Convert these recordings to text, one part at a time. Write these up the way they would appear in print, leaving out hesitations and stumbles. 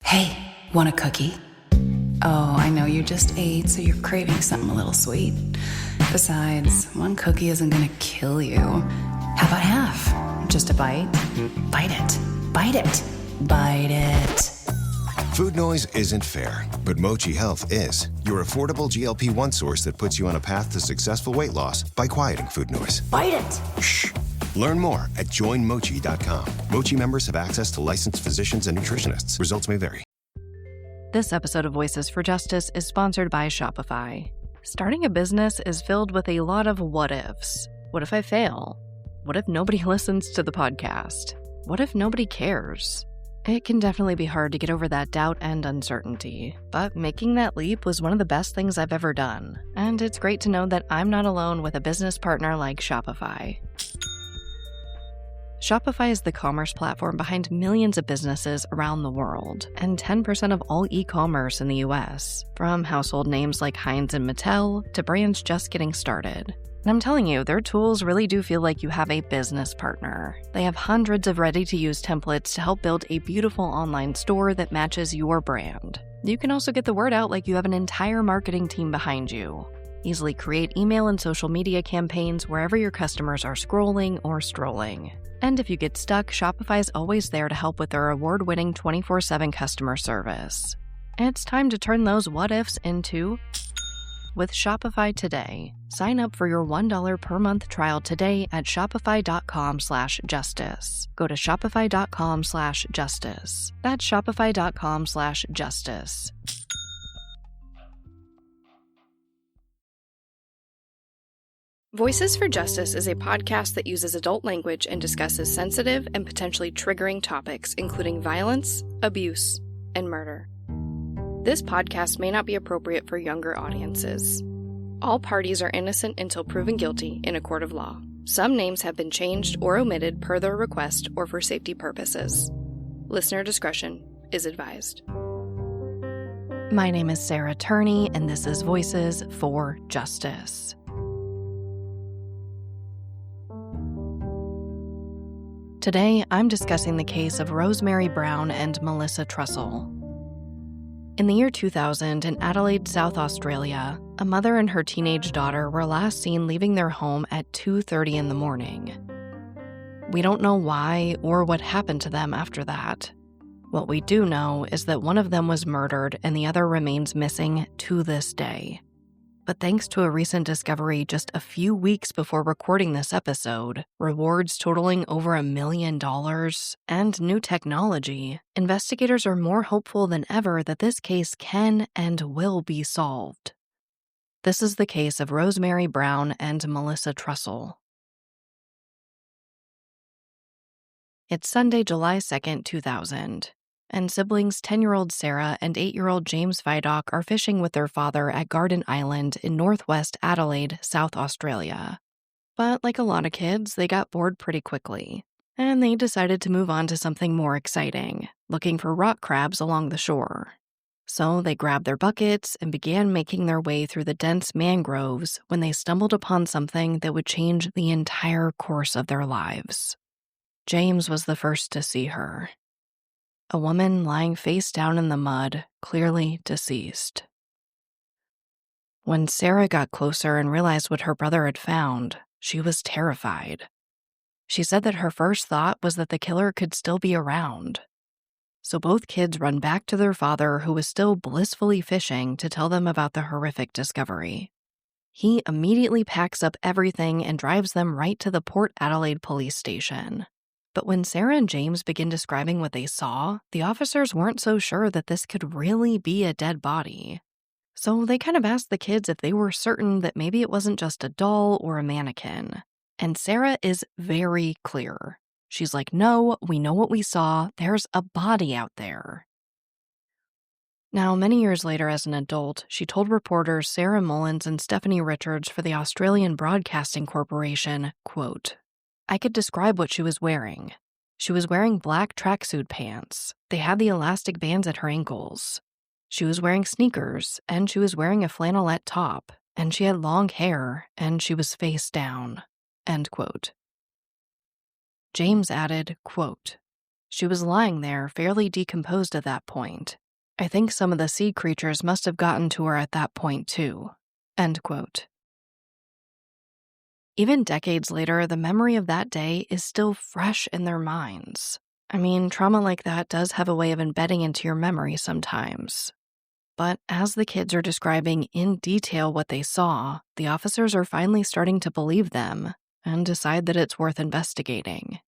Hey, want a cookie? Oh, I know you just ate, so you're craving something a little sweet. Besides, one cookie isn't gonna kill you. How about half? Just a bite? Bite it. Bite it. Bite it. Food noise isn't fair, but Mochi Health is. Your affordable GLP-1 source that puts you on a path to successful weight loss by quieting food noise. Bite it. Shh. Learn more at joinmochi.com. Mochi members have access to licensed physicians and nutritionists. Results may vary. This episode of Voices for Justice is sponsored by Shopify. Starting a business is filled with a lot of what-ifs. What if I fail? What if nobody listens to the podcast? What if nobody cares? It can definitely be hard to get over that doubt and uncertainty, but making that leap was one of the best things I've ever done, and it's great to know that I'm not alone with a business partner like Shopify. Shopify is the commerce platform behind millions of businesses around the world, and 10% of all e-commerce in the US, from household names like Heinz and Mattel to brands just getting started. And I'm telling you, their tools really do feel like you have a business partner. They have hundreds of ready-to-use templates to help build a beautiful online store that matches your brand. You can also get the word out like you have an entire marketing team behind you. Easily create email and social media campaigns wherever your customers are scrolling or strolling. And if you get stuck, Shopify is always there to help with their award-winning 24/7 customer service. It's time to turn those what-ifs into with Shopify today. Sign up for your $1 per month trial today at shopify.com/justice. Go to shopify.com/justice. That's shopify.com/justice. Voices for Justice is a podcast that uses adult language and discusses sensitive and potentially triggering topics, including violence, abuse, and murder. This podcast may not be appropriate for younger audiences. All parties are innocent until proven guilty in a court of law. Some names have been changed or omitted per their request or for safety purposes. Listener discretion is advised. My name is Sarah Turney, and this is Voices for Justice. Today, I'm discussing the case of Rosemary Brown and Melissa Trussell. In the year 2000, in Adelaide, South Australia, a mother and her teenage daughter were last seen leaving their home at 2:30 in the morning. We don't know why or what happened to them after that. What we do know is that one of them was murdered and the other remains missing to this day. But thanks to a recent discovery just a few weeks before recording this episode, rewards totaling over $1 million, and new technology, investigators are more hopeful than ever that this case can and will be solved. This is the case of Rosemary Brown and Melissa Trussell. It's Sunday, July 2nd, 2000. And siblings 10-year-old Sarah and 8-year-old James Vidocq are fishing with their father at Garden Island in northwest Adelaide, South Australia. But like a lot of kids, they got bored pretty quickly, and they decided to move on to something more exciting, looking for rock crabs along the shore. So they grabbed their buckets and began making their way through the dense mangroves when they stumbled upon something that would change the entire course of their lives. James was the first to see her. A woman lying face down in the mud, clearly deceased. When Sarah got closer and realized what her brother had found, she was terrified. She said that her first thought was that the killer could still be around. So both kids run back to their father, who was still blissfully fishing, to tell them about the horrific discovery. He immediately packs up everything and drives them right to the Port Adelaide police station. But when Sarah and James begin describing what they saw, the officers weren't so sure that this could really be a dead body. So they kind of asked the kids if they were certain that maybe it wasn't just a doll or a mannequin. And Sarah is very clear. She's like, "No, we know what we saw. There's a body out there." Now, many years later as an adult, she told reporters Sarah Mullins and Stephanie Richards for the Australian Broadcasting Corporation, quote, "I could describe what she was wearing. She was wearing black tracksuit pants. They had the elastic bands at her ankles. She was wearing sneakers, and she was wearing a flannelette top, and she had long hair, and she was face down." End quote. James added, quote, She was lying there, fairly decomposed at that point. I think some of the sea creatures must have gotten to her at that point too." End quote. Even decades later, the memory of that day is still fresh in their minds. I mean, trauma like that does have a way of embedding into your memory sometimes. But as the kids are describing in detail what they saw, the officers are finally starting to believe them and decide that it's worth investigating.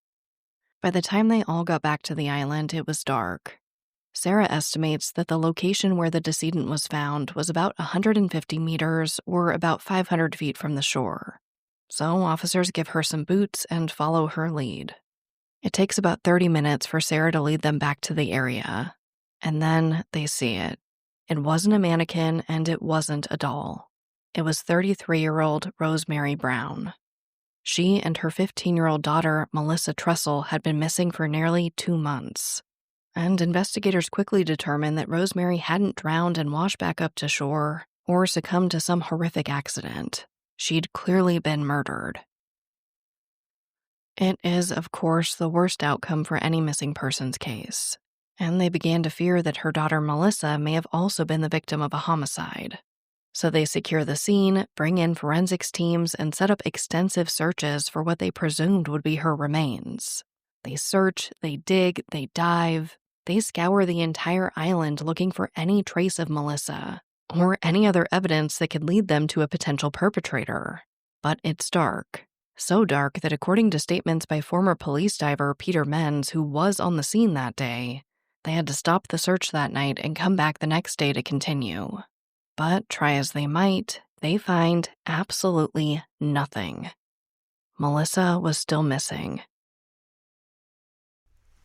By the time they all got back to the island, it was dark. Sarah estimates that the location where the decedent was found was about 150 meters or about 500 feet from the shore. So officers give her some boots and follow her lead. It takes about 30 minutes for Sarah to lead them back to the area. And then they see it. It wasn't a mannequin and it wasn't a doll. It was 33-year-old Rosemary Brown. She and her 15-year-old daughter, Melissa Trussell, had been missing for nearly 2 months. And investigators quickly determined that Rosemary hadn't drowned and washed back up to shore or succumbed to some horrific accident. She'd clearly been murdered. It is, of course, the worst outcome for any missing persons case, and they began to fear that her daughter Melissa may have also been the victim of a homicide. So they secure the scene, bring in forensics teams, and set up extensive searches for what they presumed would be her remains. They search, they dig, they dive, they scour the entire island looking for any trace of Melissa, or any other evidence that could lead them to a potential perpetrator. But it's dark. So dark that according to statements by former police diver Peter Menz, who was on the scene that day, they had to stop the search that night and come back the next day to continue. But try as they might, they find absolutely nothing. Melissa was still missing.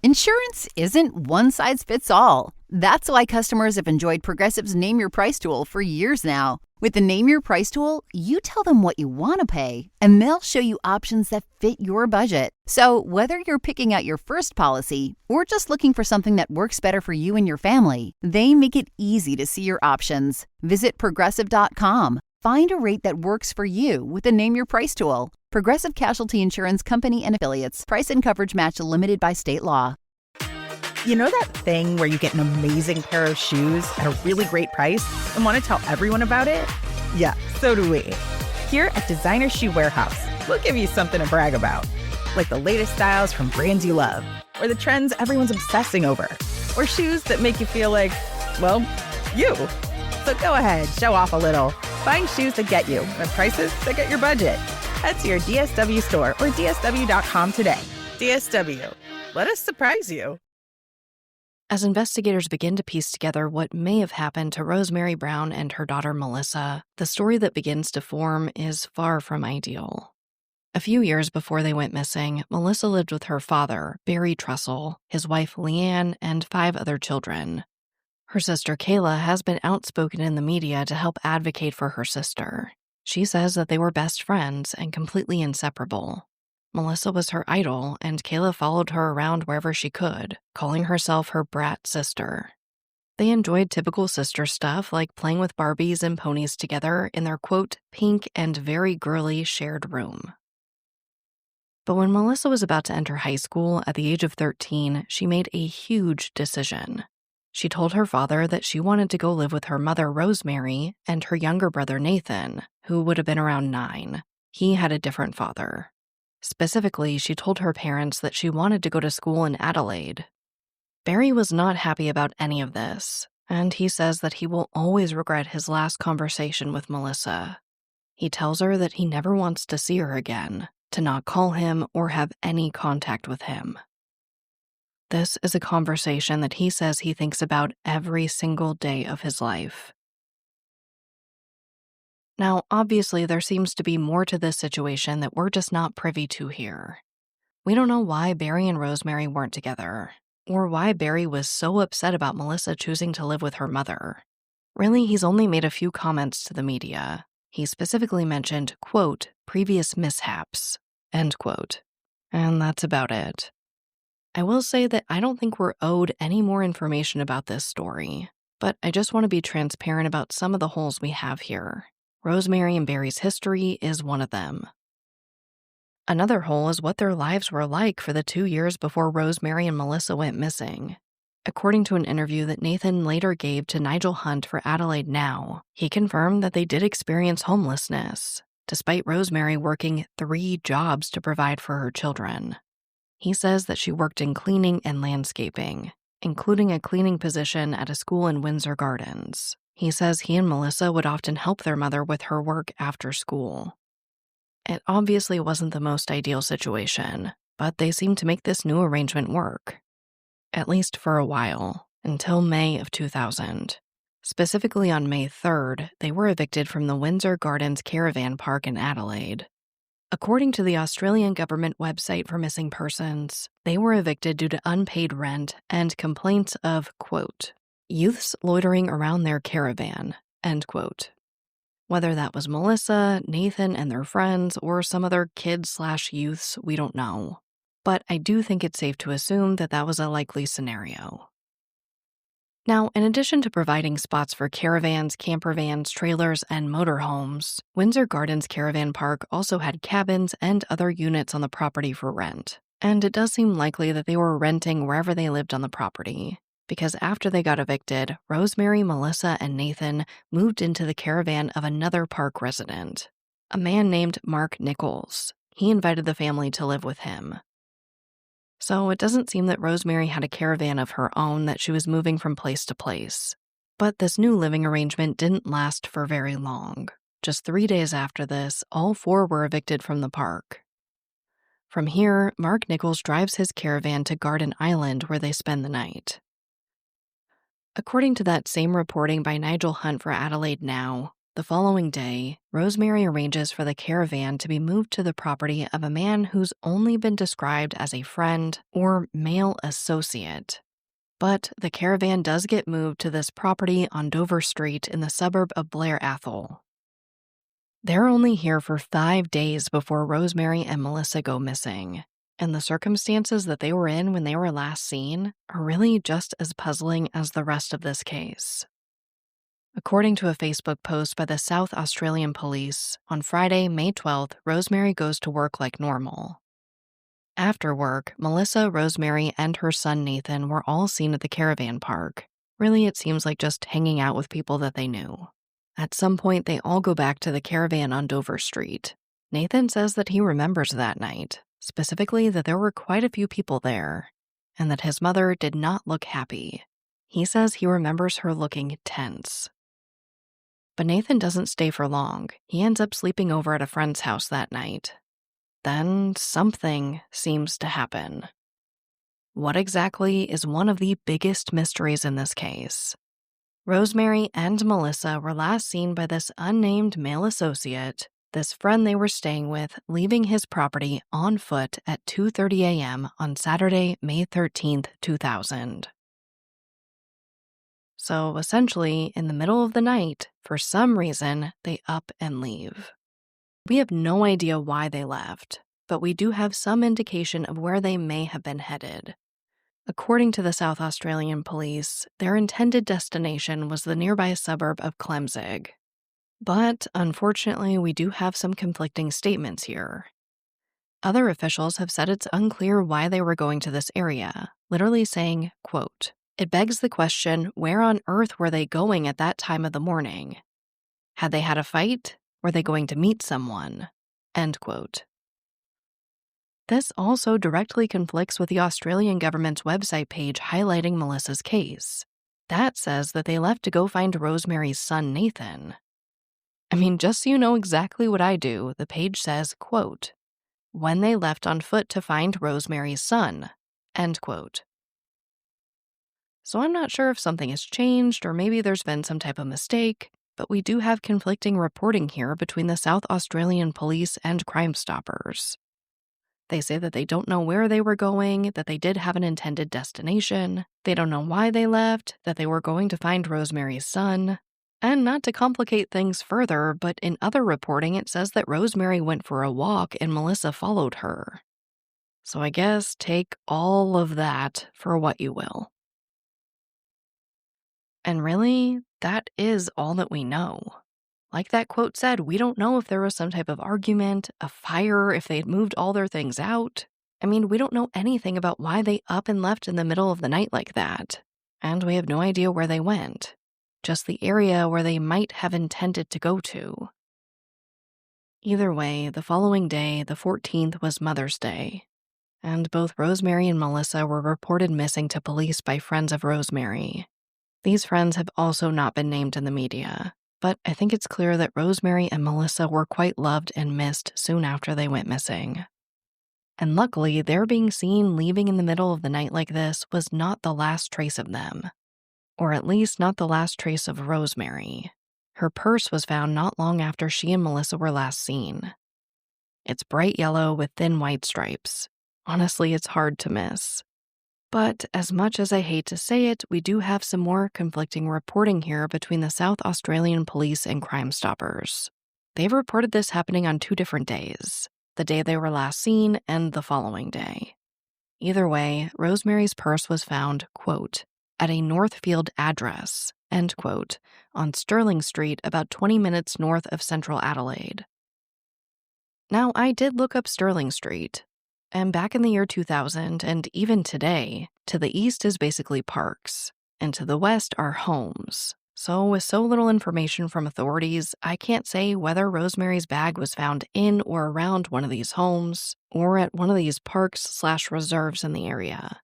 Insurance isn't one size fits all. That's why customers have enjoyed Progressive's Name Your Price tool for years now. With the Name Your Price tool, you tell them what you want to pay, and they'll show you options that fit your budget. So whether you're picking out your first policy or just looking for something that works better for you and your family, they make it easy to see your options. Visit Progressive.com. Find a rate that works for you with the Name Your Price tool. Progressive Casualty Insurance Company and Affiliates. Price and coverage match limited by state law. You know that thing where you get an amazing pair of shoes at a really great price and want to tell everyone about it? Yeah, so do we. Here at Designer Shoe Warehouse, we'll give you something to brag about. Like the latest styles from brands you love, or the trends everyone's obsessing over, or shoes that make you feel like, well, you. So go ahead, show off a little. Find shoes that get you at prices that get your budget. Head to your DSW store or DSW.com today. DSW, let us surprise you. As investigators begin to piece together what may have happened to Rosemary Brown and her daughter Melissa, the story that begins to form is far from ideal. A few years before they went missing, Melissa lived with her father, Barry Trussell, his wife Leanne, and 5 other children. Her sister Kayla has been outspoken in the media to help advocate for her sister. She says that they were best friends and completely inseparable. Melissa was her idol, and Kayla followed her around wherever she could, calling herself her brat sister. They enjoyed typical sister stuff like playing with Barbies and ponies together in their, quote, pink and very girly shared room. But when Melissa was about to enter high school at the age of 13, she made a huge decision. She told her father that she wanted to go live with her mother, Rosemary, and her younger brother, Nathan, who would have been around 9. He had a different father. Specifically, she told her parents that she wanted to go to school in Adelaide. Barry was not happy about any of this, and he says that he will always regret his last conversation with Melissa. He tells her that he never wants to see her again, to not call him or have any contact with him. This is a conversation that he says he thinks about every single day of his life. Now, obviously, there seems to be more to this situation that we're just not privy to here. We don't know why Barry and Rosemary weren't together, or why Barry was so upset about Melissa choosing to live with her mother. Really, he's only made a few comments to the media. He specifically mentioned, quote, previous mishaps, end quote. And that's about it. I will say that I don't think we're owed any more information about this story, but I just want to be transparent about some of the holes we have here. Rosemary and Barry's history is one of them. Another hole is what their lives were like for the 2 years before Rosemary and Melissa went missing. According to an interview that Nathan later gave to Nigel Hunt for Adelaide Now, he confirmed that they did experience homelessness, despite Rosemary working 3 jobs to provide for her children. He says that she worked in cleaning and landscaping, including a cleaning position at a school in Windsor Gardens. He says he and Melissa would often help their mother with her work after school. It obviously wasn't the most ideal situation, but they seemed to make this new arrangement work. At least for a while, until May of 2000. Specifically on May 3rd, they were evicted from the Windsor Gardens Caravan Park in Adelaide. According to the Australian government website for missing persons, they were evicted due to unpaid rent and complaints of, quote, youths loitering around their caravan, end quote. Whether that was Melissa, Nathan, and their friends, or some other kids/youths, we don't know. But I do think it's safe to assume that that was a likely scenario. Now, in addition to providing spots for caravans, camper vans, trailers, and motorhomes, Windsor Gardens Caravan Park also had cabins and other units on the property for rent. And it does seem likely that they were renting wherever they lived on the property, because after they got evicted, Rosemary, Melissa, and Nathan moved into the caravan of another park resident, a man named Mark Nichols. He invited the family to live with him. So it doesn't seem that Rosemary had a caravan of her own that she was moving from place to place. But this new living arrangement didn't last for very long. Just 3 days after this, all 4 were evicted from the park. From here, Mark Nichols drives his caravan to Garden Island where they spend the night. According to that same reporting by Nigel Hunt for Adelaide Now, the following day, Rosemary arranges for the caravan to be moved to the property of a man who's only been described as a friend or male associate. But the caravan does get moved to this property on Dover Street in the suburb of Blair Athol. They're only here for 5 days before Rosemary and Melissa go missing, and the circumstances that they were in when they were last seen are really just as puzzling as the rest of this case. According to a Facebook post by the South Australian Police, on Friday, May 12th, Rosemary goes to work like normal. After work, Melissa, Rosemary, and her son Nathan were all seen at the caravan park. Really, it seems like just hanging out with people that they knew. At some point, they all go back to the caravan on Dover Street. Nathan says that he remembers that night, specifically that there were quite a few people there, and that his mother did not look happy. He says he remembers her looking tense. But Nathan doesn't stay for long. He ends up sleeping over at a friend's house that night. Then something seems to happen. What exactly is one of the biggest mysteries in this case? Rosemary and Melissa were last seen by this unnamed male associate, this friend they were staying with, leaving his property on foot at 2:30 a.m. on Saturday, May 13th, 2000. So essentially, in the middle of the night, for some reason, they up and leave. We have no idea why they left, but we do have some indication of where they may have been headed. According to the South Australian Police, their intended destination was the nearby suburb of Clemzig. But unfortunately, we do have some conflicting statements here. Other officials have said it's unclear why they were going to this area, literally saying, quote, "It begs the question, where on earth were they going at that time of the morning? Had they had a fight? Were they going to meet someone?" End quote. This also directly conflicts with the Australian government's website page highlighting Melissa's case. That says that they left to go find Rosemary's son, Nathan. I mean, just so you know exactly what I do, the page says, quote, "when they left on foot to find Rosemary's son," end quote. So I'm not sure if something has changed or maybe there's been some type of mistake, but we do have conflicting reporting here between the South Australian Police and Crime Stoppers. They say that they don't know where they were going, that they did have an intended destination, they don't know why they left, that they were going to find Rosemary's son. And not to complicate things further, but in other reporting it says that Rosemary went for a walk and Melissa followed her. So I guess take all of that for what you will. And really, that is all that we know. Like that quote said, we don't know if there was some type of argument, a fire, if they had moved all their things out. I mean, we don't know anything about why they up and left in the middle of the night like that. And we have no idea where they went. Just the area where they might have intended to go to. Either way, the following day, the 14th, was Mother's Day. And both Rosemary and Melissa were reported missing to police by friends of Rosemary. These friends have also not been named in the media, but I think it's clear that Rosemary and Melissa were quite loved and missed soon after they went missing. And luckily, their being seen leaving in the middle of the night like this was not the last trace of them. Or at least not the last trace of Rosemary. Her purse was found not long after she and Melissa were last seen. It's bright yellow with thin white stripes. Honestly, it's hard to miss. But as much as I hate to say it, we do have some more conflicting reporting here between the South Australian police and Crime Stoppers. They've reported this happening on 2 different days, the day they were last seen and the following day. Either way, Rosemary's purse was found, quote, at a Northfield address, end quote, on Stirling Street about 20 minutes north of central Adelaide. Now, I did look up Stirling Street. And back in the year 2000, and even today, to the east is basically parks, and to the west are homes. So with so little information from authorities, I can't say whether Rosemary's bag was found in or around one of these homes, or at one of these parks/reserves in the area.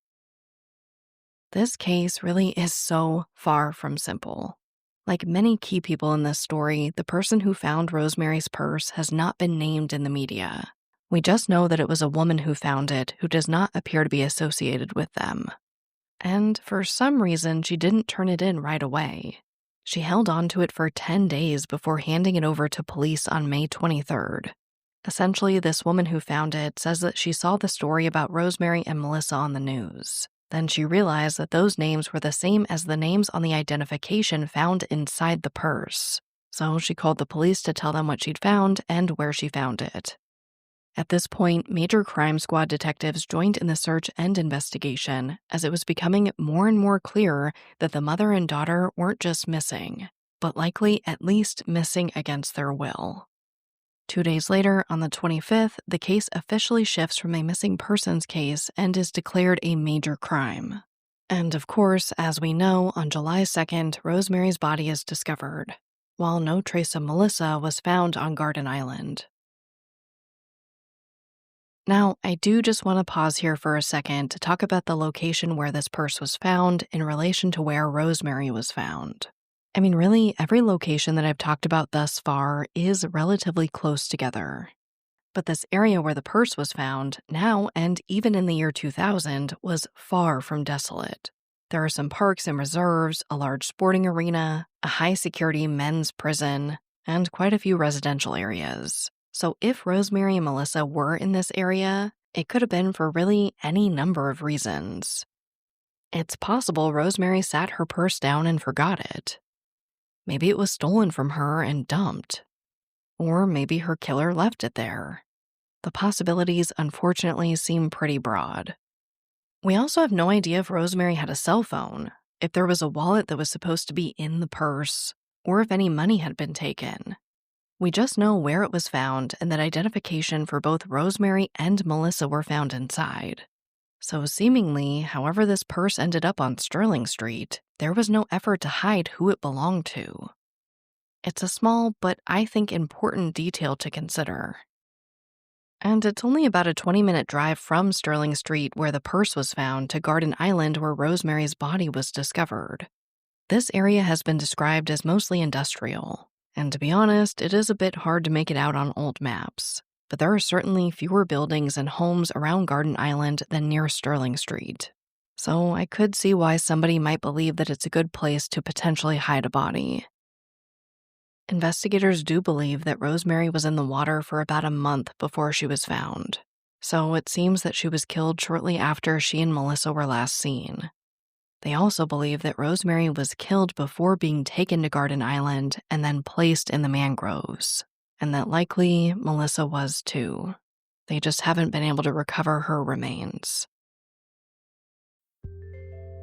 This case really is so far from simple. Like many key people in this story, the person who found Rosemary's purse has not been named in the media. We just know that it was a woman who found it who does not appear to be associated with them. And for some reason, she didn't turn it in right away. She held on to it for 10 days before handing it over to police on May 23rd. Essentially, this woman who found it says that she saw the story about Rosemary and Melissa on the news. Then she realized that those names were the same as the names on the identification found inside the purse. So she called the police to tell them what she'd found and where she found it. At this point, major crime squad detectives joined in the search and investigation as it was becoming more and more clear that the mother and daughter weren't just missing, but likely at least missing against their will. 2 days later, on the 25th, the case officially shifts from a missing persons case and is declared a major crime. And of course, as we know, on July 2nd, Rosemary's body is discovered, while no trace of Melissa was found on Garden Island. Now, I do just want to pause here for a second to talk about the location where this purse was found in relation to where Rosemary was found. I mean, really, every location that I've talked about thus far is relatively close together. But this area where the purse was found, now and even in the year 2000, was far from desolate. There are some parks and reserves, a large sporting arena, a high-security men's prison, and quite a few residential areas. So if Rosemary and Melissa were in this area, it could have been for really any number of reasons. It's possible Rosemary sat her purse down and forgot it. Maybe it was stolen from her and dumped. Or maybe her killer left it there. The possibilities, unfortunately, seem pretty broad. We also have no idea if Rosemary had a cell phone, if there was a wallet that was supposed to be in the purse, or if any money had been taken. We just know where it was found and that identification for both Rosemary and Melissa were found inside. So seemingly, however this purse ended up on Stirling Street, there was no effort to hide who it belonged to. It's a small but I think important detail to consider. And it's only about a 20-minute drive from Stirling Street where the purse was found to Garden Island where Rosemary's body was discovered. This area has been described as mostly industrial. And to be honest, it is a bit hard to make it out on old maps, but there are certainly fewer buildings and homes around Garden Island than near Stirling Street. So I could see why somebody might believe that it's a good place to potentially hide a body. Investigators do believe that Rosemary was in the water for about a month before she was found, so it seems that she was killed shortly after she and Melissa were last seen. They also believe that Rosemary was killed before being taken to Garden Island and then placed in the mangroves, and that likely Melissa was too. They just haven't been able to recover her remains.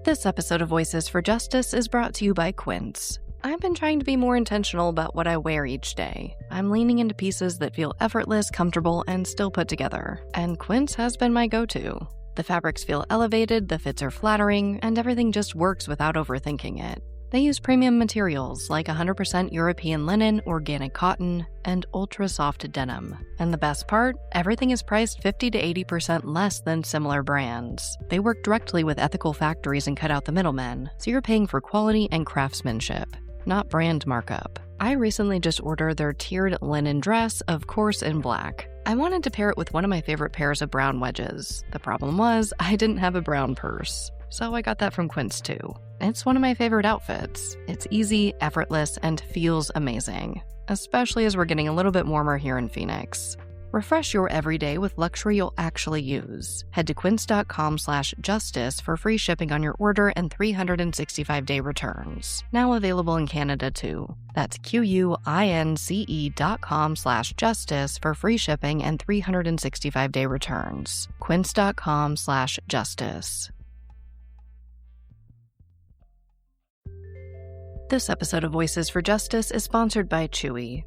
This episode of Voices for Justice is brought to you by Quince. I've been trying to be more intentional about what I wear each day. I'm leaning into pieces that feel effortless, comfortable, and still put together. And Quince has been my go-to. The fabrics feel elevated, the fits are flattering, and everything just works without overthinking it. They use premium materials like 100% European linen, organic cotton, and ultra-soft denim. And the best part? Everything is priced 50 to 80% less than similar brands. They work directly with ethical factories and cut out the middlemen, so you're paying for quality and craftsmanship, not brand markup. I recently just ordered their tiered linen dress, of course in black. I wanted to pair it with one of my favorite pairs of brown wedges. The problem was, I didn't have a brown purse. So I got that from Quince too. It's one of my favorite outfits. It's easy, effortless, and feels amazing, especially as we're getting a little bit warmer here in Phoenix. Refresh your everyday with luxury you'll actually use. Head to quince.com/justice for free shipping on your order and 365-day returns. Now available in Canada too. That's QUINCE.com/justice for free shipping and 365-day returns. Quince.com/justice. This episode of Voices for Justice is sponsored by Chewy.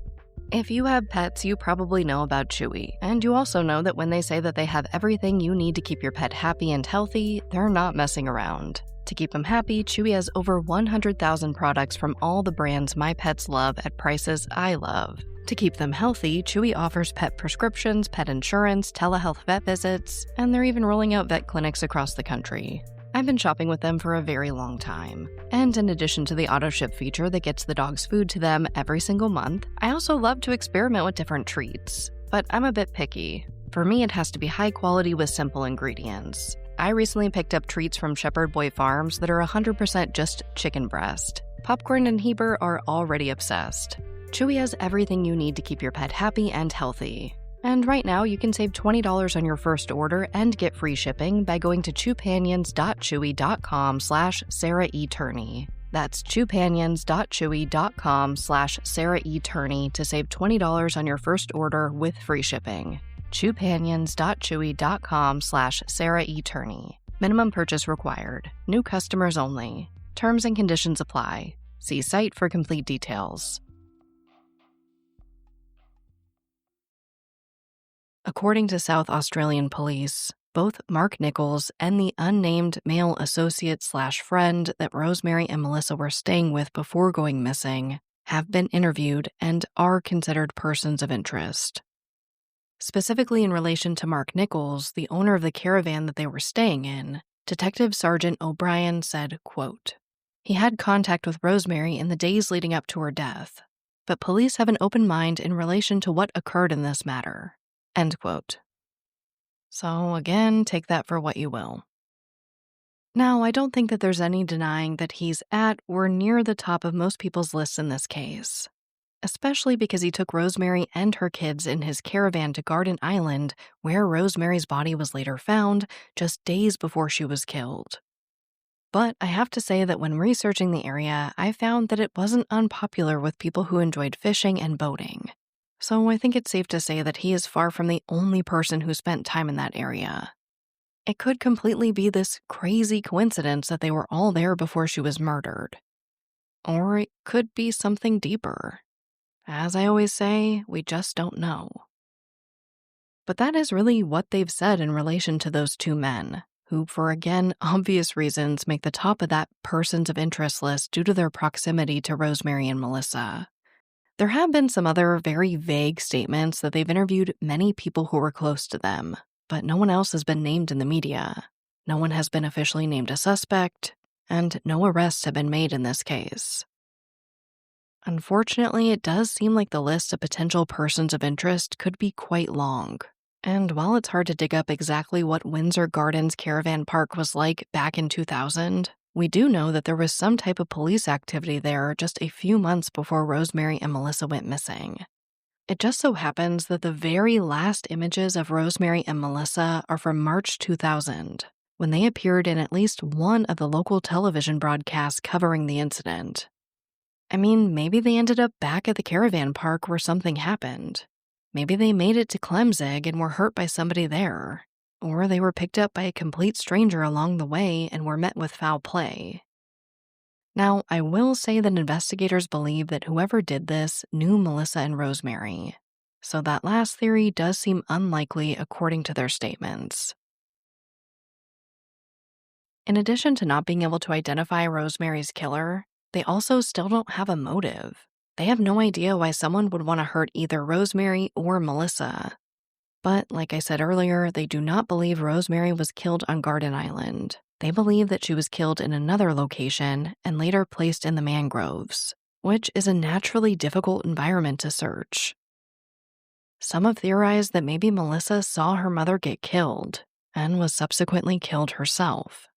If you have pets, you probably know about Chewy, and you also know that when they say that they have everything you need to keep your pet happy and healthy, they're not messing around. To keep them happy, Chewy has over 100,000 products from all the brands my pets love at prices I love. To keep them healthy, Chewy offers pet prescriptions, pet insurance, telehealth vet visits, and they're even rolling out vet clinics across the country. I've been shopping with them for a very long time. And in addition to the auto-ship feature that gets the dog's food to them every single month, I also love to experiment with different treats. But I'm a bit picky. For me, it has to be high quality with simple ingredients. I recently picked up treats from Shepherd Boy Farms that are 100% just chicken breast. Popcorn and Heber are already obsessed. Chewy has everything you need to keep your pet happy and healthy. And right now, you can save $20 on your first order and get free shipping by going to chewpanions.chewy.com/Sarah E. Turney. That's chewpanions.chewy.com/Sarah E. Turney to save $20 on your first order with free shipping. chewpanions.chewy.com/Sarah E. Turney. Minimum purchase required. New customers only. Terms and conditions apply. See site for complete details. According to South Australian police, both Mark Nichols and the unnamed male associate/friend that Rosemary and Melissa were staying with before going missing have been interviewed and are considered persons of interest. Specifically in relation to Mark Nichols, the owner of the caravan that they were staying in, Detective Sergeant O'Brien said, quote, "He had contact with Rosemary in the days leading up to her death, but police have an open mind in relation to what occurred in this matter." End quote. So again, take that for what you will. Now, I don't think that there's any denying that he's at or near the top of most people's lists in this case, especially because he took Rosemary and her kids in his caravan to Garden Island, where Rosemary's body was later found just days before she was killed. But I have to say that when researching the area, I found that it wasn't unpopular with people who enjoyed fishing and boating. So I think it's safe to say that he is far from the only person who spent time in that area. It could completely be this crazy coincidence that they were all there before she was murdered. Or it could be something deeper. As I always say, we just don't know. But that is really what they've said in relation to those two men, who, for again obvious reasons, make the top of that persons of interest list due to their proximity to Rosemary and Melissa. There have been some other very vague statements that they've interviewed many people who were close to them, but no one else has been named in the media. No one has been officially named a suspect, and no arrests have been made in this case. Unfortunately, it does seem like the list of potential persons of interest could be quite long. And while it's hard to dig up exactly what Windsor Gardens Caravan Park was like back in 2000, we do know that there was some type of police activity there just a few months before Rosemary and Melissa went missing. It just so happens that the very last images of Rosemary and Melissa are from March 2000, when they appeared in at least one of the local television broadcasts covering the incident. I mean, maybe they ended up back at the caravan park where something happened. Maybe they made it to Clemzig and were hurt by somebody there. Or they were picked up by a complete stranger along the way and were met with foul play. Now, I will say that investigators believe that whoever did this knew Melissa and Rosemary, so that last theory does seem unlikely according to their statements. In addition to not being able to identify Rosemary's killer, they also still don't have a motive. They have no idea why someone would want to hurt either Rosemary or Melissa. But like I said earlier, they do not believe Rosemary was killed on Garden Island. They believe that she was killed in another location and later placed in the mangroves, which is a naturally difficult environment to search. Some have theorized that maybe Melissa saw her mother get killed and was subsequently killed herself.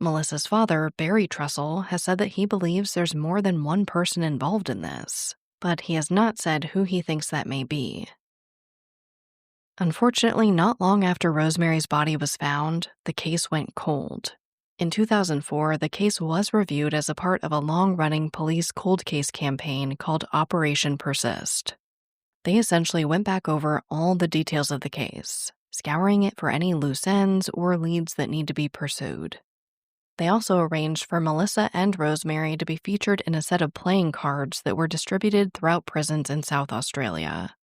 Melissa's father, Barry Trussell, has said that he believes there's more than one person involved in this, but he has not said who he thinks that may be. Unfortunately, not long after Rosemary's body was found, the case went cold. In 2004, the case was reviewed as a part of a long-running police cold case campaign called Operation Persist. They essentially went back over all the details of the case, scouring it for any loose ends or leads that need to be pursued. They also arranged for Melissa and Rosemary to be featured in a set of playing cards that were distributed throughout prisons in South Australia.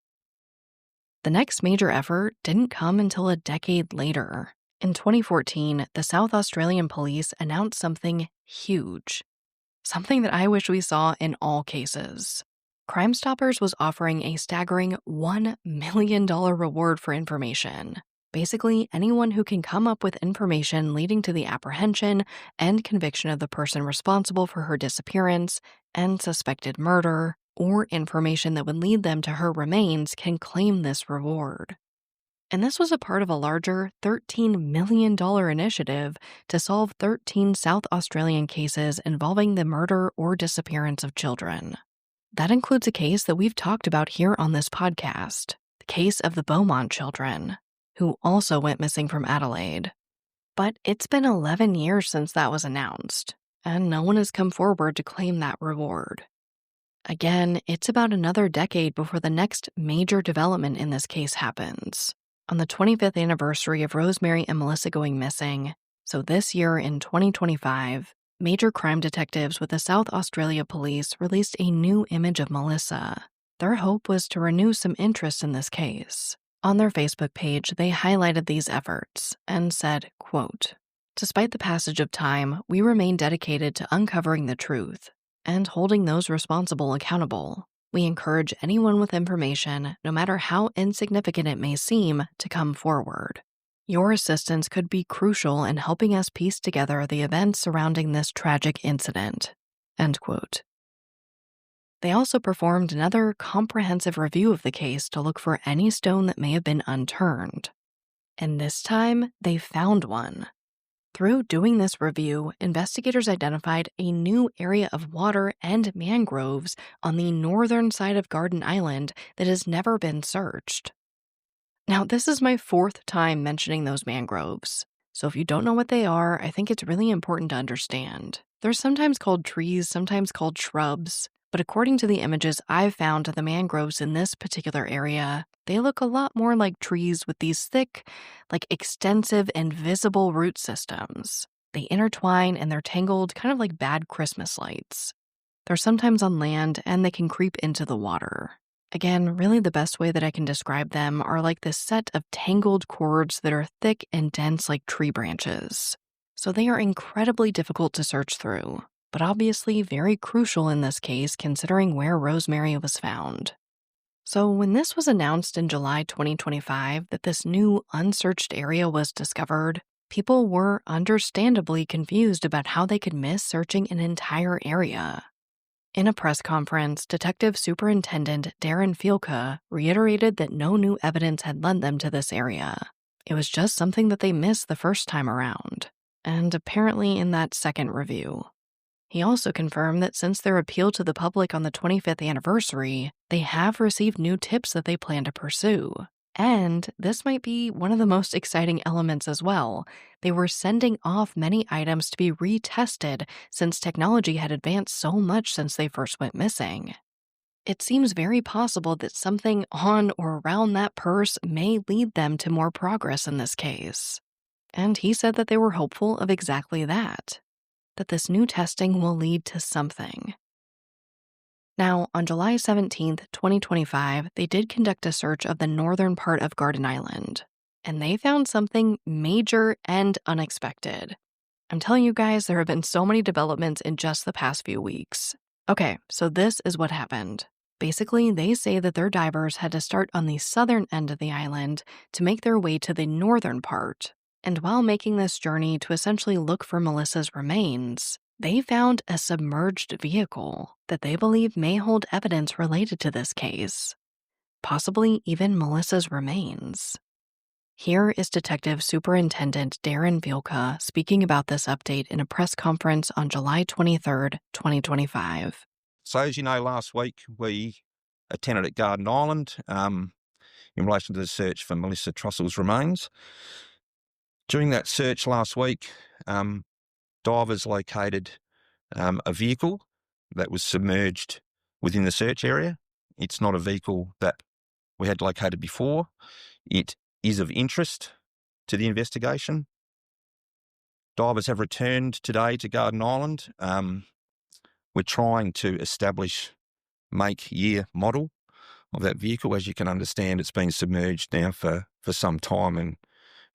The next major effort didn't come until a decade later. In 2014, the South Australian police announced something huge, something that I wish we saw in all cases. Crime Stoppers was offering a staggering $1 million reward for information. Basically, anyone who can come up with information leading to the apprehension and conviction of the person responsible for her disappearance and suspected murder, or information that would lead them to her remains can claim this reward. And this was a part of a larger $13 million initiative to solve 13 South Australian cases involving the murder or disappearance of children. That includes a case that we've talked about here on this podcast, the case of the Beaumont children, who also went missing from Adelaide. But it's been 11 years since that was announced, and no one has come forward to claim that reward. Again, it's about another decade before the next major development in this case happens. On the 25th anniversary of Rosemary and Melissa going missing, so this year in 2025, major crime detectives with the South Australia Police released a new image of Melissa. Their hope was to renew some interest in this case. On their Facebook page, they highlighted these efforts and said, quote, "Despite the passage of time, we remain dedicated to uncovering the truth and holding those responsible accountable. We encourage anyone with information, no matter how insignificant it may seem, to come forward. Your assistance could be crucial in helping us piece together the events surrounding this tragic incident." End quote. They also performed another comprehensive review of the case to look for any stone that may have been unturned. And this time, they found one. Through doing this review, investigators identified a new area of water and mangroves on the northern side of Garden Island that has never been searched. Now, this is my fourth time mentioning those mangroves, so if you don't know what they are, I think it's really important to understand. They're sometimes called trees, sometimes called shrubs, but according to the images I've found of the mangroves in this particular area, they look a lot more like trees with these thick, extensive and visible root systems. They intertwine and they're tangled kind of like bad Christmas lights. They're sometimes on land and they can creep into the water. Again, really the best way that I can describe them are like this set of tangled cords that are thick and dense like tree branches. So they are incredibly difficult to search through, but obviously very crucial in this case considering where Rosemary was found. So when this was announced in July 2025 that this new unsearched area was discovered, people were understandably confused about how they could miss searching an entire area. In a press conference, Detective Superintendent Darren Fielka reiterated that no new evidence had led them to this area. It was just something that they missed the first time around, and apparently in that second review. He also confirmed that since their appeal to the public on the 25th anniversary, they have received new tips that they plan to pursue. And this might be one of the most exciting elements as well. They were sending off many items to be retested since technology had advanced so much since they first went missing. It seems very possible that something on or around that purse may lead them to more progress in this case. And he said that they were hopeful of exactly that. that this new testing will lead to something. Now, on July 17th, 2025, they did conduct a search of the northern part of Garden Island, and they found something major and unexpected. I'm telling you guys, there have been so many developments in just the past few weeks. Okay, so this is what happened. Basically, they say that their divers had to start on the southern end of the island to make their way to the northern part. And while making this journey to essentially look for Melissa's remains, they found a submerged vehicle that they believe may hold evidence related to this case, possibly even Melissa's remains. Here is Detective Superintendent Darren Vielka speaking about this update in a press conference on July 23rd, 2025. So as you know, last week we attended at Garden Island in relation to the search for Melissa Trussell's remains. During that search last week, divers located a vehicle that was submerged within the search area. It's not a vehicle that we had located before. It is of interest to the investigation. Divers have returned today to Garden Island. We're trying to establish make, year, model of that vehicle. As you can understand, it's been submerged now for some time, and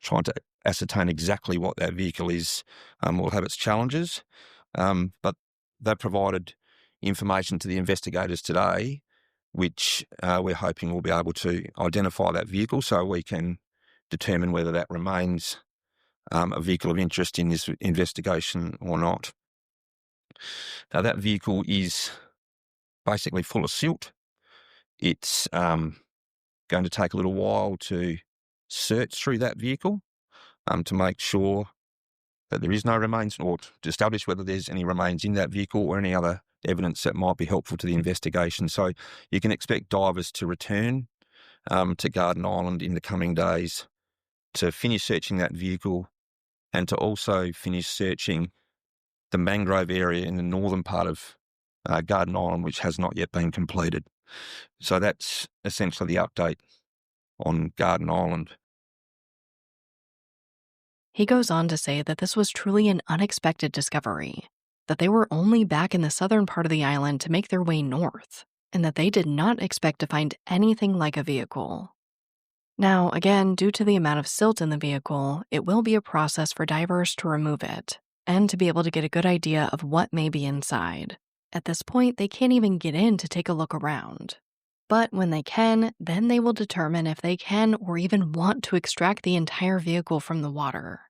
trying to ascertain exactly what that vehicle is will have its challenges. But they provided information to the investigators today, which we're hoping will be able to identify that vehicle so we can determine whether that remains a vehicle of interest in this investigation or not. Now, that vehicle is basically full of silt. It's going to take a little while to search through that vehicle to make sure that there is no remains, or to establish whether there's any remains in that vehicle or any other evidence that might be helpful to the investigation. So you can expect divers to return to Garden Island in the coming days to finish searching that vehicle and to also finish searching the mangrove area in the northern part of Garden Island, which has not yet been completed. So that's essentially the update on Garden Island. He goes on to say that this was truly an unexpected discovery, that they were only back in the southern part of the island to make their way north, and that they did not expect to find anything like a vehicle. Now, again, due to the amount of silt in the vehicle, it will be a process for divers to remove it, and to be able to get a good idea of what may be inside. At this point, they can't even get in to take a look around. But when they can, then they will determine if they can or even want to extract the entire vehicle from the water.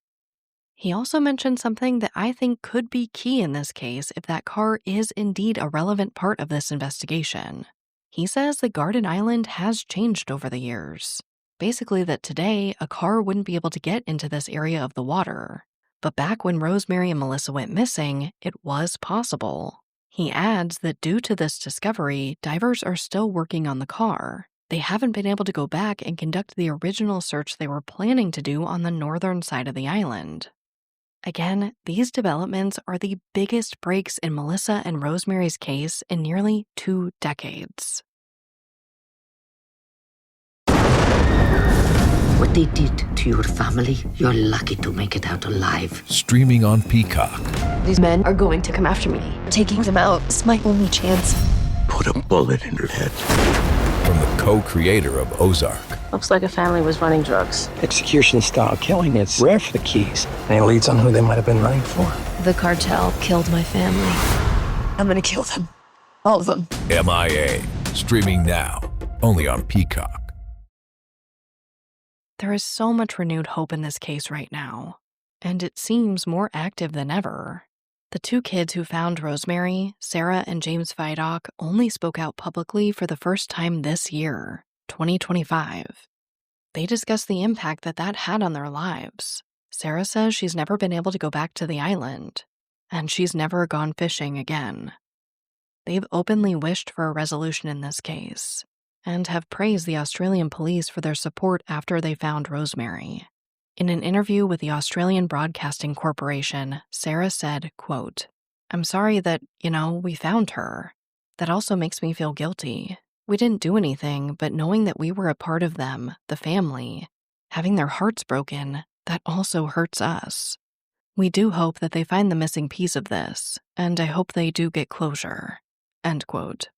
He also mentioned something that I think could be key in this case if that car is indeed a relevant part of this investigation. He says that Garden Island has changed over the years. Basically that today, a car wouldn't be able to get into this area of the water. But back when Rosemary and Melissa went missing, it was possible. He adds that due to this discovery, divers are still working on the car. They haven't been able to go back and conduct the original search they were planning to do on the northern side of the island. Again, these developments are the biggest breaks in Melissa and Rosemary's case in nearly 2 decades. What they did to your family, you're lucky to make it out alive. Streaming on Peacock. These men are going to come after me. Taking them out is my only chance. Put a bullet in her head. From the co-creator of Ozark. Looks like a family was running drugs. Execution-style killing, it's rare for the Keys. And it leads on who they might have been running for. The cartel killed my family. I'm gonna kill them. All of them. MIA. Streaming now. Only on Peacock. There is so much renewed hope in this case right now, and it seems more active than ever. The 2 kids who found Rosemary, Sarah and James Vidocq, only spoke out publicly for the first time this year, 2025. They discussed the impact that had on their lives. Sarah says she's never been able to go back to the island, and she's never gone fishing again. They've openly wished for a resolution in this case, and have praised the Australian police for their support after they found Rosemary. In an interview with the Australian Broadcasting Corporation, Sarah said, quote, "I'm sorry that, we found her. That also makes me feel guilty. We didn't do anything, but knowing that we were a part of them, the family, having their hearts broken, that also hurts us. We do hope that they find the missing piece of this, and I hope they do get closure." End quote.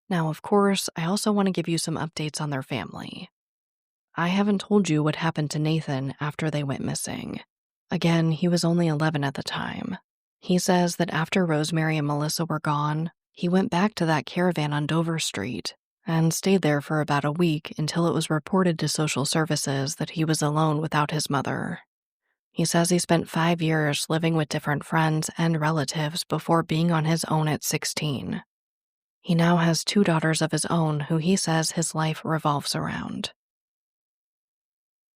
Now, of course, I also want to give you some updates on their family. I haven't told you what happened to Nathan after they went missing. Again, he was only 11 at the time. He says that after Rosemary and Melissa were gone, he went back to that caravan on Dover Street and stayed there for about a week until it was reported to social services that he was alone without his mother. He says he spent 5 years living with different friends and relatives before being on his own at 16. He now has 2 daughters of his own who he says his life revolves around.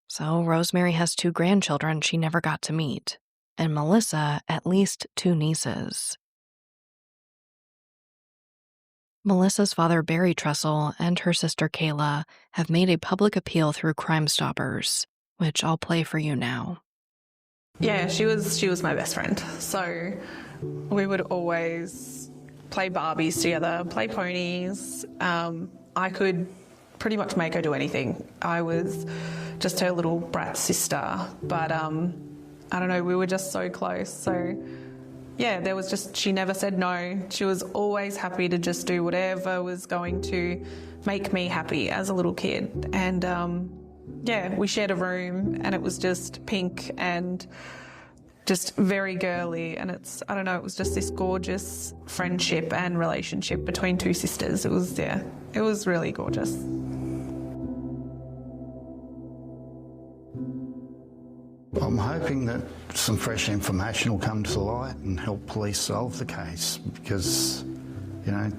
So Rosemary has 2 grandchildren she never got to meet, and Melissa at least 2 nieces. Melissa's father, Barry Trussell, and her sister, Kayla, have made a public appeal through Crime Stoppers, which I'll play for you now. Yeah, she was my best friend. So we would always play Barbies together, play ponies. I could pretty much make her do anything. I was just her little brat sister. But I don't know, we were just so close. So yeah, there was just, she never said no. She was always happy to just do whatever was going to make me happy as a little kid. And yeah, we shared a room and it was just pink and just very girly. And it's, I don't know, it was just this gorgeous friendship and relationship between 2 sisters. It was, yeah, it was really gorgeous. I'm hoping that some fresh information will come to light and help police solve the case because,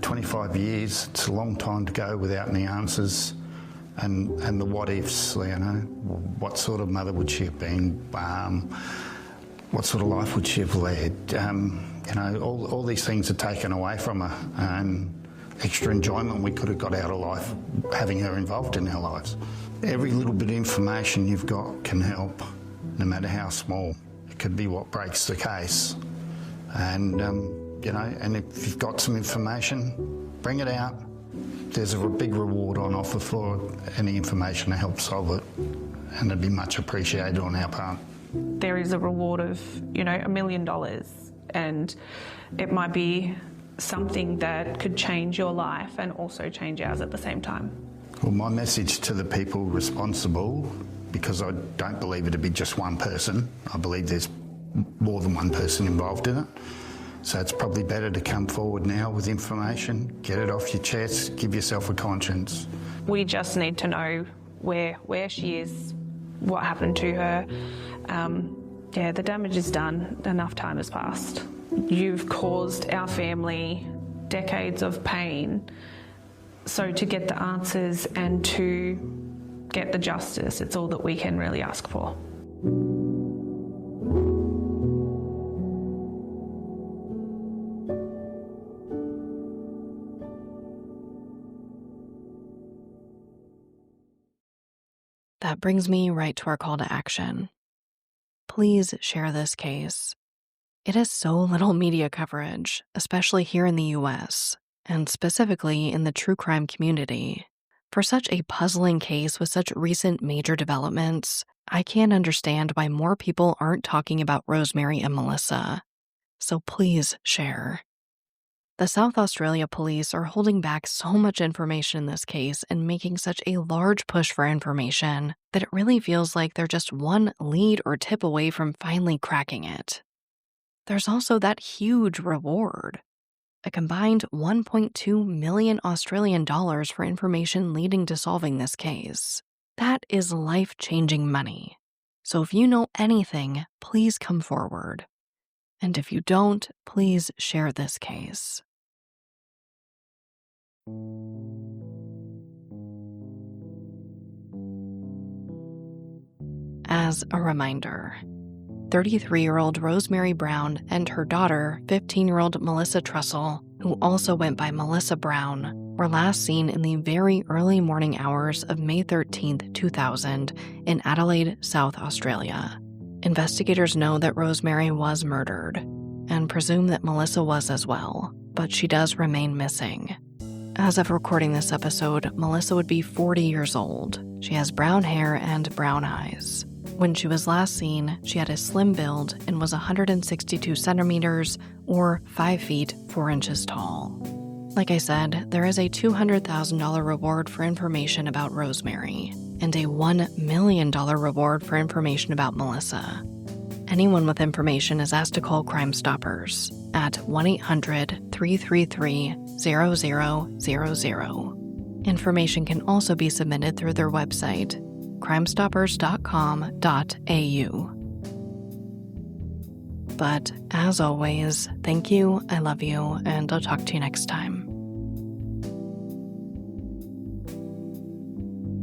25 years, it's a long time to go without any answers and the what ifs, what sort of mother would she have been, what sort of life would she have led, all these things are taken away from her and extra enjoyment we could have got out of life having her involved in our lives. Every little bit of information you've got can help. No matter how small, it could be what breaks the case. And, and if you've got some information, bring it out. There's a big reward on offer for any information to help solve it, and it'd be much appreciated on our part. There is a reward of, $1 million, and it might be something that could change your life and also change ours at the same time. Well, my message to the people responsible, because I don't believe it to be just one person. I believe there's more than one person involved in it. So it's probably better to come forward now with information, get it off your chest, give yourself a conscience. We just need to know where she is, what happened to her. The damage is done. Enough time has passed. You've caused our family decades of pain. So to get the answers and to get the justice, it's all that we can really ask for. That brings me right to our call to action. Please share this case. It has so little media coverage, especially here in the US, and specifically in the true crime community. For such a puzzling case with such recent major developments, I can't understand why more people aren't talking about Rosemary and Melissa. So please share. The South Australia police are holding back so much information in this case and making such a large push for information that it really feels like they're just one lead or tip away from finally cracking it. There's also that huge reward. A combined 1.2 million Australian dollars for information leading to solving this case. That is life-changing money. So if you know anything, please come forward. And if you don't, please share this case. As a reminder, 33-year-old Rosemary Brown and her daughter, 15-year-old Melissa Trussell, who also went by Melissa Brown, were last seen in the very early morning hours of May 13, 2000, in Adelaide, South Australia. Investigators know that Rosemary was murdered and presume that Melissa was as well, but she does remain missing. As of recording this episode, Melissa would be 40 years old. She has brown hair and brown eyes. When she was last seen, she had a slim build and was 162 centimeters or 5 feet 4 inches tall. Like I said, there is a $200,000 reward for information about Rosemary and a $1 million reward for information about Melissa. Anyone with information is asked to call Crime Stoppers at 1-800-333-0000. Information can also be submitted through their website, crimestoppers.com.au. But as always, thank you, I love you, and I'll talk to you next time.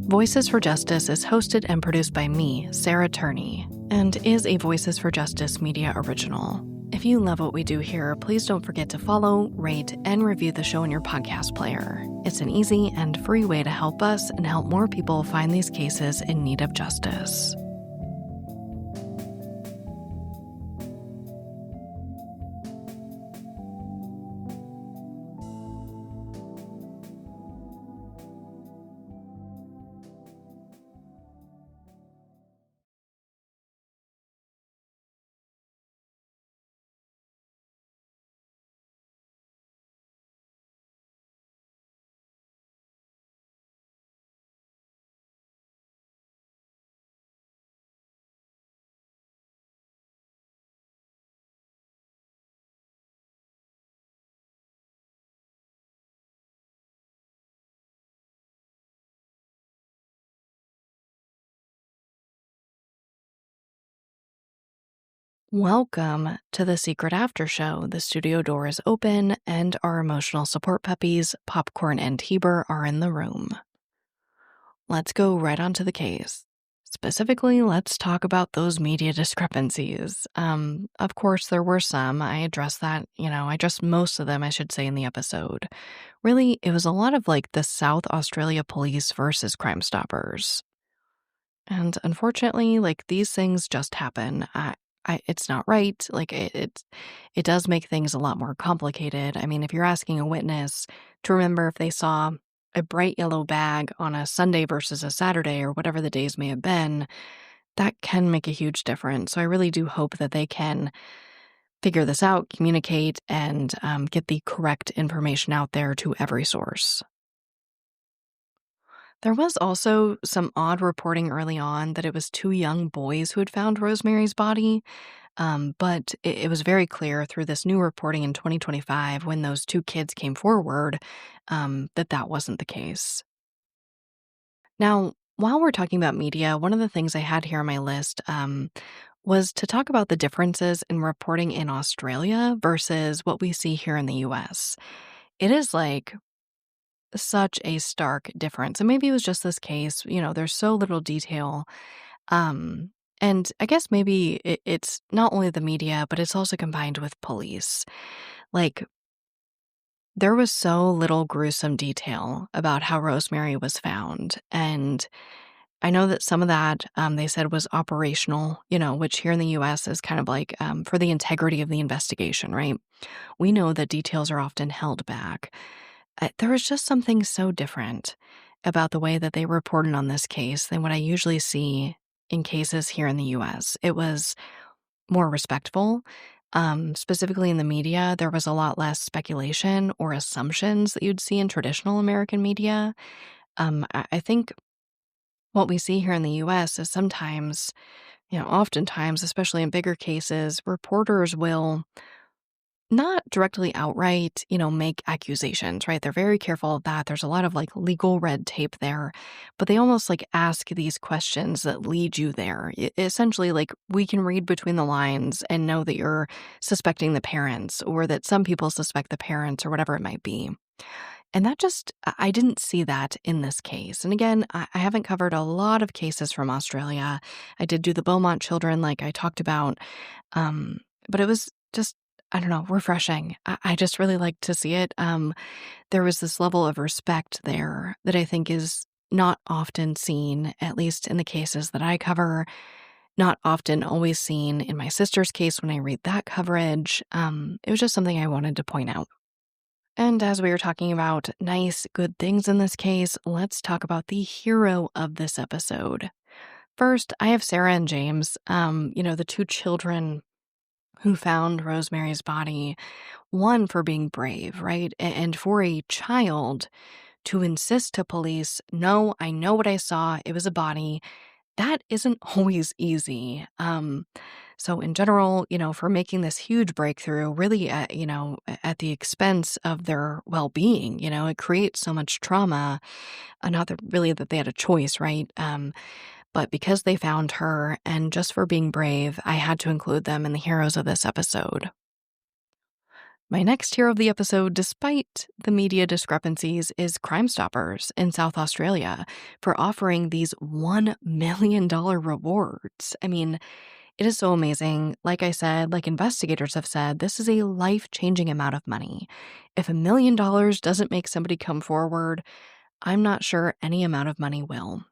Voices for Justice is hosted and produced by me, Sarah Turney, and is a Voices for Justice media original. If you love what we do here, please don't forget to follow, rate, and review the show in your podcast player. It's an easy and free way to help us and help more people find these cases in need of justice. Welcome to the Secret After Show. The studio door is open and our emotional support puppies, Popcorn and Heber, are in the room. Let's go right on to the case. Specifically, let's talk about those media discrepancies. Of course, there were some. I addressed that, I addressed most of them, I should say, in the episode. Really, it was a lot of like the South Australia police versus Crime Stoppers. And unfortunately, like these things just happen. It's not right. Like it does make things a lot more complicated. I mean, if you're asking a witness to remember if they saw a bright yellow bag on a Sunday versus a Saturday or whatever the days may have been, that can make a huge difference. So I really do hope that they can figure this out, communicate, and get the correct information out there to every source. There was also some odd reporting early on that it was 2 young boys who had found Rosemary's body, but it was very clear through this new reporting in 2025 when those 2 kids came forward that wasn't the case. Now, while we're talking about media, one of the things I had here on my list was to talk about the differences in reporting in Australia versus what we see here in the US. It is like such a stark difference. And maybe it was just this case, there's so little detail. And I guess maybe it's not only the media, but it's also combined with police. Like, there was so little gruesome detail about how Rosemary was found. And I know that some of that they said was operational, which here in the US is kind of like for the integrity of the investigation, right? We know that details are often held back. There was just something so different about the way that they reported on this case than what I usually see in cases here in the US. It was more respectful. Specifically in the media, there was a lot less speculation or assumptions that you'd see in traditional American media. I think what we see here in the US is sometimes, oftentimes, especially in bigger cases, reporters will not directly outright, make accusations, right? They're very careful of that. There's a lot of like legal red tape there, but they almost like ask these questions that lead you there. Essentially, like we can read between the lines and know that you're suspecting the parents or that some people suspect the parents or whatever it might be. And I didn't see that in this case. And again, I haven't covered a lot of cases from Australia. I did do the Beaumont children like I talked about, but it was just, I don't know, refreshing. I just really like to see it. There was this level of respect there that I think is not often seen, at least in the cases that I cover, not often always seen in my sister's case when I read that coverage. It was just something I wanted to point out. And as we were talking about nice, good things in this case, let's talk about the hero of this episode. First, I have Sarah and James, the two children who found Rosemary's body, one for being brave, right? And for a child to insist to police, no, I know what I saw, it was a body, that isn't always easy. So in general, for making this huge breakthrough, really, at the expense of their well-being, it creates so much trauma. Not that really that they had a choice, right? But because they found her, and just for being brave, I had to include them in the heroes of this episode. My next hero of the episode, despite the media discrepancies, is Crime Stoppers in South Australia for offering these $1 million rewards. I mean, it is so amazing. Like I said, like investigators have said, this is a life-changing amount of money. If $1 million doesn't make somebody come forward, I'm not sure any amount of money will.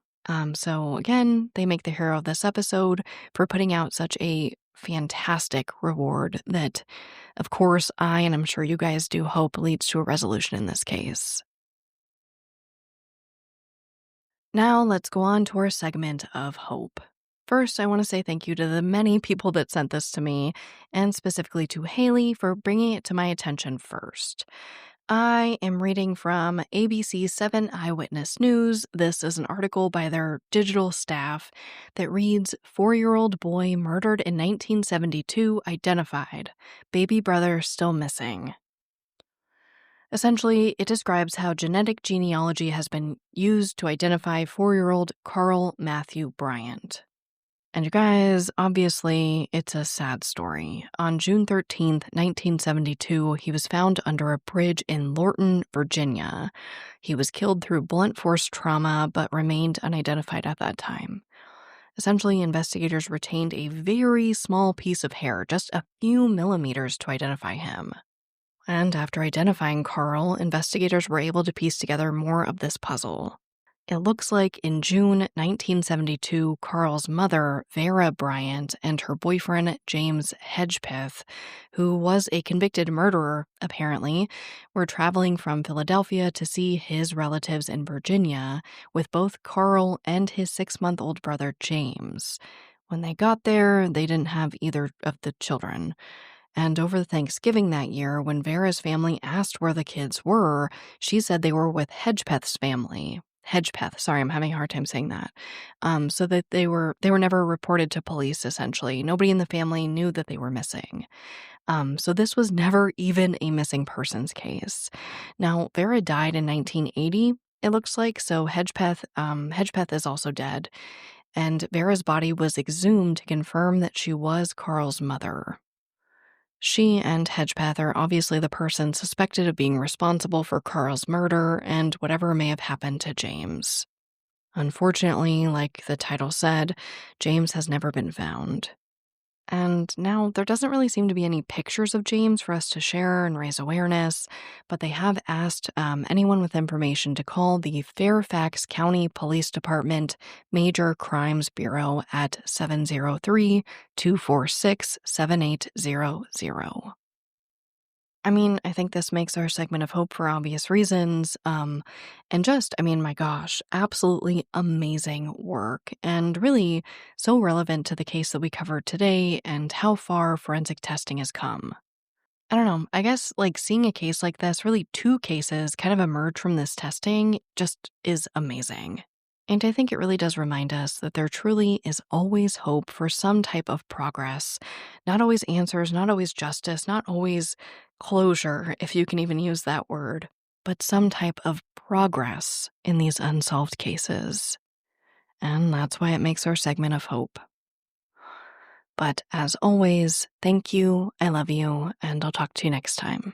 So again, they make the hero of this episode for putting out such a fantastic reward that, of course, and I'm sure you guys do hope leads to a resolution in this case. Now let's go on to our segment of hope. First, I want to say thank you to the many people that sent this to me, and specifically to Haley for bringing it to my attention first. I am reading from ABC 7 Eyewitness News. This is an article by their digital staff that reads, 4-year-old boy murdered in 1972 identified. Baby brother still missing. Essentially, it describes how genetic genealogy has been used to identify 4-year-old Carl Matthew Bryant. And you guys, obviously, it's a sad story. On June 13th, 1972, he was found under a bridge in Lorton, Virginia. He was killed through blunt force trauma, but remained unidentified at that time. Essentially, investigators retained a very small piece of hair, just a few millimeters, to identify him. And after identifying Carl, investigators were able to piece together more of this puzzle. It looks like in June 1972, Carl's mother, Vera Bryant, and her boyfriend, James Hedgepeth, who was a convicted murderer, apparently, were traveling from Philadelphia to see his relatives in Virginia with both Carl and his 6-month-old brother, James. When they got there, they didn't have either of the children. And over Thanksgiving that year, when Vera's family asked where the kids were, she said they were with Hedgepeth's family. Hedgepeth, sorry, I'm having a hard time saying that. So that they were never reported to police, essentially. Nobody in the family knew that they were missing. So this was never even a missing persons case. Now, Vera died in 1980, it looks like, so Hedgepeth is also dead. And Vera's body was exhumed to confirm that she was Carl's mother. She and Hedgepeth are obviously the person suspected of being responsible for Carl's murder and whatever may have happened to James. Unfortunately, like the title said, James has never been found. And now there doesn't really seem to be any pictures of James for us to share and raise awareness, but they have asked anyone with information to call the Fairfax County Police Department Major Crimes Bureau at 703-246-7800. I mean, I think this makes our segment of hope for obvious reasons. And my gosh, absolutely amazing work, and really so relevant to the case that we covered today and how far forensic testing has come. I don't know, I guess seeing a case like this, really 2 cases kind of emerge from this testing, just is amazing. And I think it really does remind us that there truly is always hope for some type of progress. Not always answers, not always justice, not always closure, if you can even use that word, but some type of progress in these unsolved cases. And that's why it makes our segment of hope. But as always, thank you, I love you, and I'll talk to you next time.